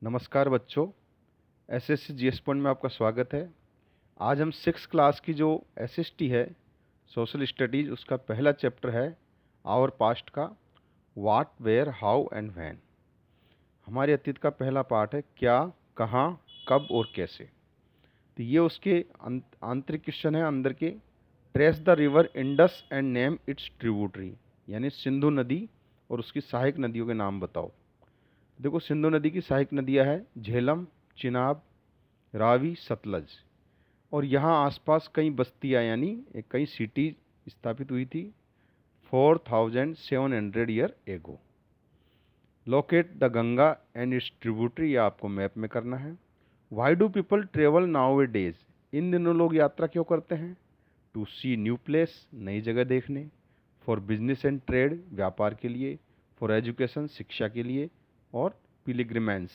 नमस्कार बच्चों, SSC GS point में आपका स्वागत है। आज हम 6 क्लास की जो एसएसटी है सोशल स्टडीज़, उसका पहला चैप्टर है आवर पास्ट का what, where, how and when. हमारे अतीत का पहला पार्ट है क्या, कहाँ, कब और कैसे। तो ये उसके आंतरिक क्वेश्चन है अंदर के। Trace the river Indus and name it's tributary, यानी सिंधु नदी और उसकी सहायक नदियों के नाम बताओ। देखो, सिंधु नदी की सहायक नदियाँ हैं झेलम, चिनाब, रावी, सतलज। और यहाँ आसपास कई बस्तियाँ यानी कई सिटी स्थापित हुई थी 4700 year ago. Locate the Ganga and its tributary, या आपको मैप में करना है। Why do people travel nowadays, इन दिनों लोग यात्रा क्यों करते हैं। टू सी न्यू प्लेस, नई जगह देखने। फॉर बिजनेस एंड ट्रेड, व्यापार के लिए। फॉर एजुकेशन, शिक्षा के लिए। और पिलिग्रिमेंस।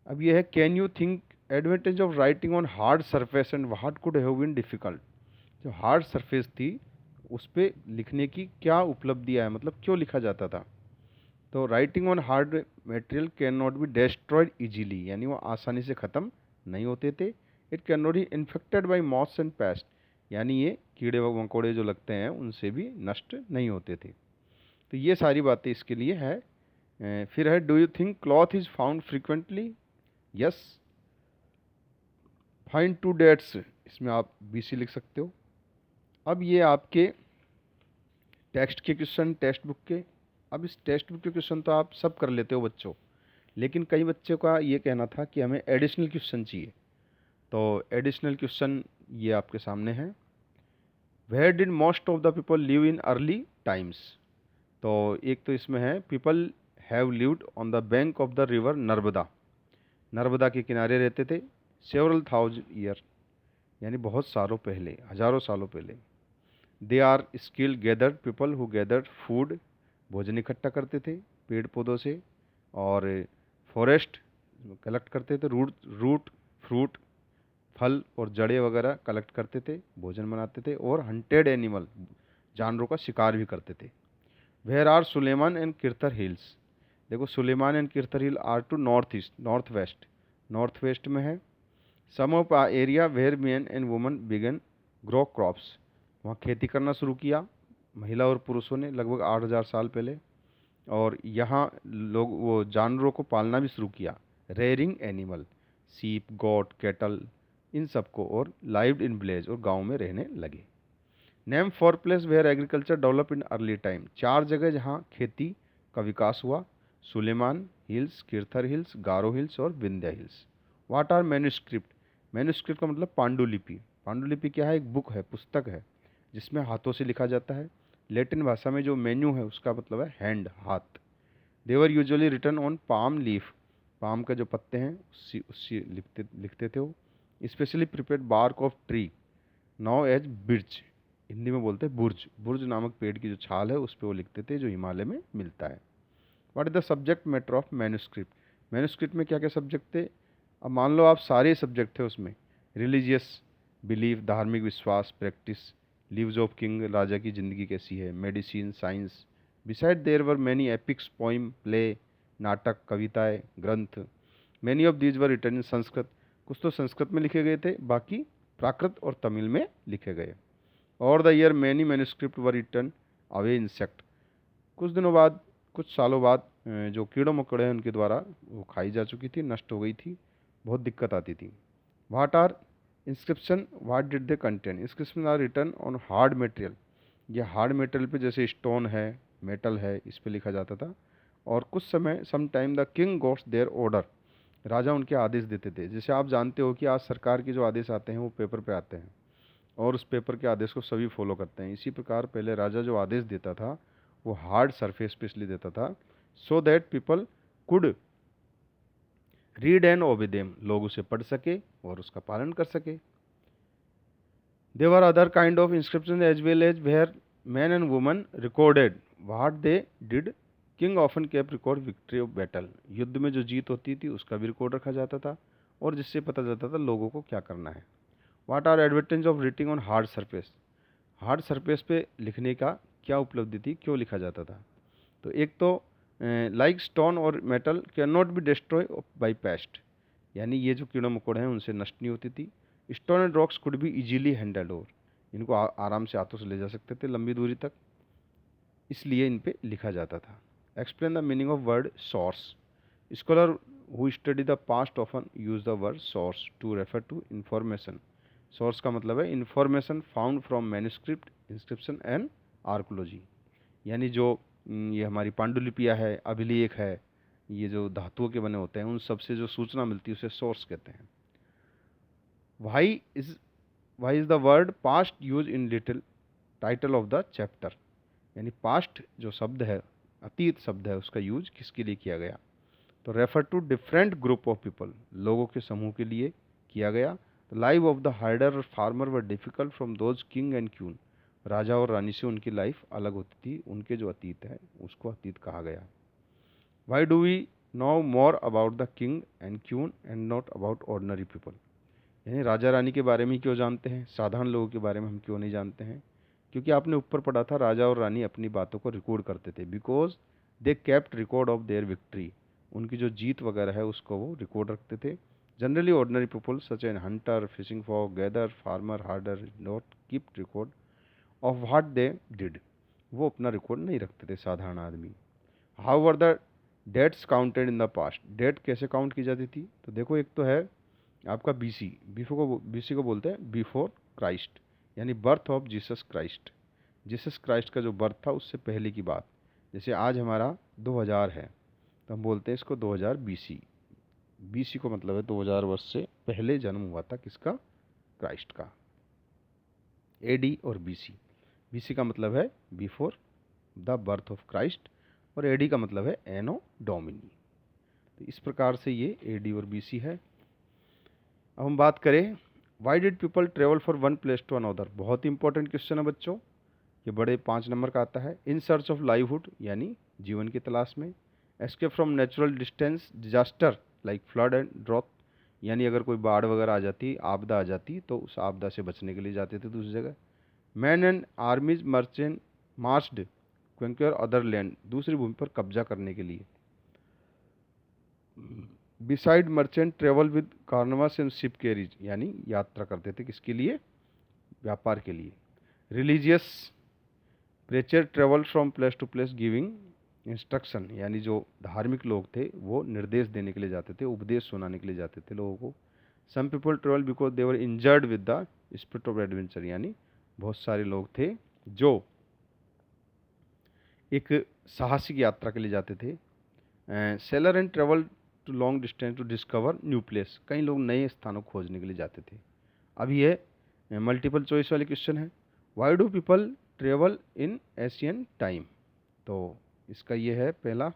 अब यह है can you think advantage of writing on hard surface and what could have been difficult. जो हार्ड सरफेस थी उस पर लिखने की क्या उपलब्धियाँ है, मतलब क्यों लिखा जाता था। तो writing on hard material can not be destroyed easily, यानी वो आसानी से ख़त्म नहीं होते थे। It can not be infected by moths and paste, यानी ये कीड़े व मकोड़े जो लगते हैं उनसे भी नष्ट नहीं होते थे। तो ये सारी बातें इसके लिए है। फिर है do you think cloth is found frequently. Yes. Find two dates, इसमें आप बीसी लिख सकते हो। अब ये आपके टेक्स्ट के क्वेश्चन, टेक्स्ट बुक के। अब इस टेक्स्ट बुक के क्वेश्चन तो आप सब कर लेते हो बच्चों, लेकिन कई बच्चों का ये कहना था कि हमें एडिशनल क्वेश्चन चाहिए। तो एडिशनल क्वेश्चन ये आपके सामने है। Where did most of the people live in early times. तो एक तो इसमें है people have lived on the bank of the river Narmada, Narmada के किनारे रहते थे। सेवरल थाउजेंड ईयर, यानी बहुत सालों पहले, हजारों सालों पहले। They are skilled gathered people who gathered food, भोजन इकट्ठा करते थे पेड़ पौधों से। और फॉरेस्ट कलेक्ट करते थे, रूट रूट फ्रूट, फल और जड़ें वगैरह कलेक्ट करते थे, भोजन बनाते थे। और हंटेड एनिमल, जानवरों का शिकार भी करते थे। Where are Sulaiman and Kirthar hills. देखो, Sulaiman and Kirthar hill are to north east, north west, north west में है। Some of area where man and woman began grow crops, वहाँ खेती करना शुरू किया महिला और पुरुषों ने लगभग 8000 साल पहले। और यहाँ लोग वो जानवरों को पालना भी शुरू किया, रेयरिंग एनिमल, सीप, गोट, कैटल, इन सबको। और लाइव्ड इन विलेज, और गांव में रहने लगे। Name for place where agriculture develop in early time, 4 जगह जहाँ खेती का विकास हुआ। Sulaiman hills, Kirthar hills, Garo hills और Vindhya hills. What are manuscript, manuscript का मतलब पांडुलिपि। पांडुलिपि क्या है, एक बुक है, पुस्तक है जिसमें हाथों से लिखा जाता है। लैटिन भाषा में जो मेन्यू है उसका मतलब है हैंड, हाथ। They were usually written on palm leaf, palm के जो पत्ते हैं उससे उससे लिखते लिखते थे वो। Specially prepared bark of tree now as birch, Hindi में बोलते हैं बुर्ज, बुर्ज नामक पेड़ की जो छाल है उस पर वो लिखते थे, जो हिमालय में मिलता है। What is the subject matter of manuscript, manuscript में क्या क्या सब्जेक्ट थे। अब मान लो आप सारे सब्जेक्ट थे उसमें। रिलीजियस बिलीफ, धार्मिक विश्वास, प्रैक्टिस, लिव्स ऑफ किंग, राजा की ज़िंदगी कैसी है, medicine, science. Beside there were many epics, poem, play, नाटक, कविताएं, ग्रंथ। Many of these were written in Sanskrit, कुछ तो संस्कृत में लिखे गए थे, बाकी प्राकृत और तमिल में लिखे गए। और the year many manuscript were written away insect, कुछ दिनों बाद, कुछ सालों बाद जो कीड़ों मकोड़े हैं उनके द्वारा वो खाई जा चुकी थी, नष्ट हो गई थी, बहुत दिक्कत आती थी। What are inscription, what did they contain. Inscription are written on hard material, ये हार्ड मटेरियल पे जैसे स्टोन है, मेटल है, इस पे लिखा जाता था। और कुछ समय some time the king got their order, राजा उनके आदेश देते थे। जैसे आप जानते हो कि आज सरकार के जो आदेश आते हैं वो पेपर पे आते हैं, और उस पेपर के आदेश को सभी फॉलो करते हैं। इसी प्रकार पहले राजा जो आदेश देता था वो हार्ड सरफेस पे इसलिए देता था, so that people could read and obey them, लोग उसे पढ़ सके और उसका पालन कर सके। They were other kind of inscription as well as where man and woman recorded what they did. King often kept record victory of battle, युद्ध में जो जीत होती थी उसका भी रिकॉर्ड रखा जाता था, और जिससे पता चलता था लोगों को क्या करना है। What are advantage of writing on hard surface, hard surface पे लिखने का क्या उपलब्धि थी, क्यों लिखा जाता था। तो एक तो लाइक स्टोन और metal can not be destroy by paste, यानी ये जो कीड़े मकोड़े हैं उनसे नष्ट नहीं होती थी। Stone and rocks could be easily handled over, इनको आराम से हाथों से ले जा सकते थे लंबी दूरी तक, इसलिए इन पे लिखा जाता था। Explain the meaning of word source. Scholar who study the past often use the word source to refer to information. Source का मतलब है information found from manuscript, inscription and archaeology, यानी जो ये हमारी पांडुलिपियाँ है, अभिलेख है, ये जो धातुओं के बने होते हैं, उन सब से जो सूचना मिलती है उसे सोर्स कहते हैं। Why is the word past use in little title of the chapter, यानी पास्ट जो शब्द है, अतीत शब्द है, उसका यूज किसके लिए किया गया? तो refer to different group of people, लोगों के समूह के लिए किया गया। The life of the herder और farmer were difficult from those king and queen, राजा और रानी से उनकी लाइफ अलग होती थी, उनके जो अतीत है उसको अतीत कहा गया। Why do we know more about the king and queen and not about ordinary people, यानी राजा रानी के बारे में क्यों जानते हैं, साधारण लोगों के बारे में हम क्यों नहीं जानते हैं? क्योंकि आपने ऊपर पढ़ा था राजा और रानी अपनी बातों को रिकॉर्ड करते थे, because they kept record of their victory, उनकी जो जीत वगैरह है उसको वो रिकॉर्ड रखते थे। Generally ordinary people such an hunter, fishing for, gather, farmer, herder not keep record of what they did, वो अपना रिकॉर्ड नहीं रखते थे साधारण आदमी। How were the dates counted in the past, date कैसे काउंट की जाती थी? तो देखो, एक तो है आपका बीसी, बीसी को बोलते हैं बिफोर क्राइस्ट, यानी birth of Jesus Christ, Jesus Christ का जो बर्थ था उससे पहले की बात। जैसे आज हमारा 2000 है तो हम बोलते हैं इसको 2000 बीसी, बीसी को मतलब है 2000 वर्ष से पहले जन्म हुआ था किसका? क्राइस्ट का। एडी और बीसी, बीसी का मतलब है before the birth of Christ और एडी का मतलब है एनो डोमिनी। तो इस प्रकार से ये एडी और बीसी है। अब हम बात करें why did people travel for one place to another, बहुत ही इंपॉर्टेंट क्वेश्चन है बच्चों, ये बड़े 5 नंबर का आता है। इन सर्च ऑफ लाइवहुड, यानी जीवन की तलाश में। Escape from natural distance disaster like flood and drought, यानी अगर कोई बाढ़ वगैरह आ जाती, आपदा आ जाती, तो उस आपदा से बचने के लिए जाते थे दूसरी जगह। Man and armies merchant marched conquer other land, दूसरी भूमि पर कब्जा करने के लिए। Besides merchant travel with caravans and ship carriers, यानी यात्रा करते थे किसके लिए? व्यापार के लिए। Religious preacher travel from place to place giving instruction, यानी जो धार्मिक लोग थे वो निर्देश देने के लिए जाते थे, उपदेश सुनाने के लिए जाते थे लोगों को। Some people travel because they were injured with the spirit of adventure, यानी बहुत सारे लोग थे जो एक साहसिक यात्रा के लिए जाते थे। Sailor and travel to long distance to discover new place, कई लोग नए स्थानों को खोजने के लिए जाते थे। अब ये मल्टीपल चॉइस वाले क्वेश्चन है। Why do people travel in ancient time, तो इसका ये है पहला,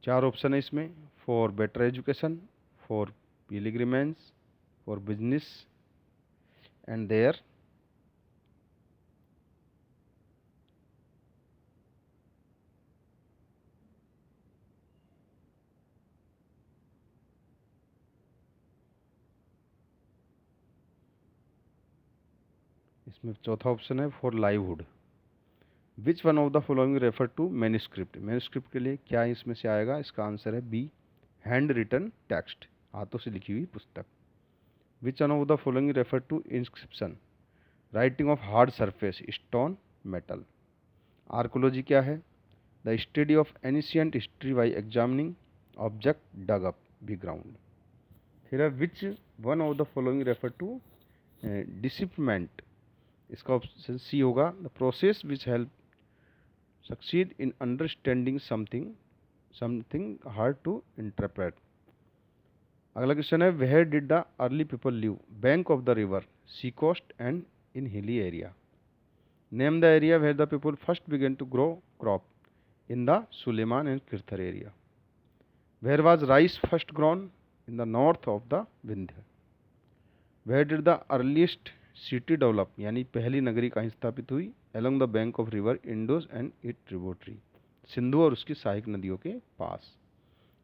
4 ऑप्शन है इसमें। For better education, for pilgrimages, for business and there इसमें चौथा ऑप्शन है for livelihood. Which one of the following refer to manuscript, manuscript के लिए क्या इसमें से आएगा? इसका आंसर है बी, हैंड रिटन टेक्स्ट, हाथों से लिखी हुई पुस्तक। Which one of the following refer to inscription, writing of hard surface, stone, metal. Archaeology क्या है? The study of ancient history by examining object dug up the ground. फिर है which one of the following refer to decipherment, इसका option C होगा, the process which help succeed in understanding something hard to interpret। अगला question है where did the early people live, bank of the river, sea coast and in hilly area. Name the area where the people first began to grow crop, in the Sulaiman and Kirthar area. Where was rice first grown, in the north of the Vindhya. Where did the earliest city develop, यानी पहली नगरी कहाँ स्थापित हुई? Along the bank of river Indus and it tributary, सिंधु और उसकी सहायक नदियों के पास।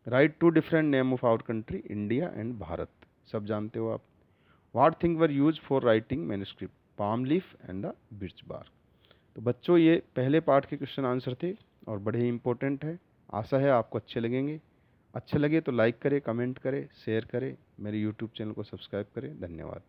Write to different name of our country, India and Bharat, सब जानते हो आप। What thing were use for writing manuscript, palm leaf and the birch bark. तो बच्चों ये पहले पार्ट के क्वेश्चन आंसर थे। और बड़े ही इम्पोर्टेंट है। आशा है आपको अच्छे लगेंगे। अच्छे लगे तो लाइक करें, कमेंट करें, शेयर करें, मेरे यूट्यूब चैनल को सब्सक्राइब करें। धन्यवाद।